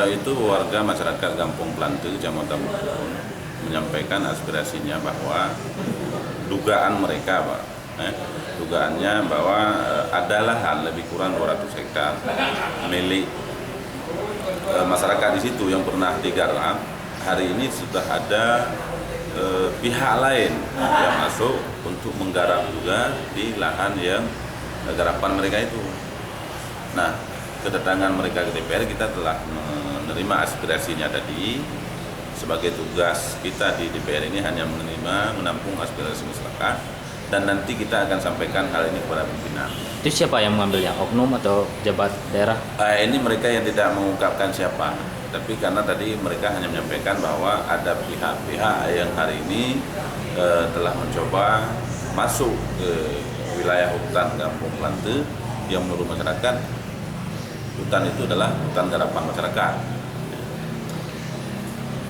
Itu warga masyarakat Kampung Plante, Kecamatan Bukun, menyampaikan aspirasinya bahwa dugaan mereka, Pak, dugaannya bahwa ada lahan lebih kurang 200 hektar milik masyarakat di situ yang pernah digarap. Hari ini sudah ada pihak lain yang masuk untuk menggarap juga di lahan yang garapan mereka itu. Nah, kedatangan mereka ke DPR, kita telah menerima aspirasinya tadi. Sebagai tugas kita di DPR ini hanya menampung aspirasi masyarakat, dan nanti kita akan sampaikan hal ini kepada pimpinan. Itu siapa yang mengambilnya? Oknum atau pejabat daerah? Ini mereka yang tidak mengungkapkan siapa, tapi karena tadi mereka hanya menyampaikan bahwa ada pihak-pihak yang hari ini telah mencoba masuk ke wilayah hutan Kampung Plante yang menurut masyarakat hutan itu adalah hutan garapan masyarakat.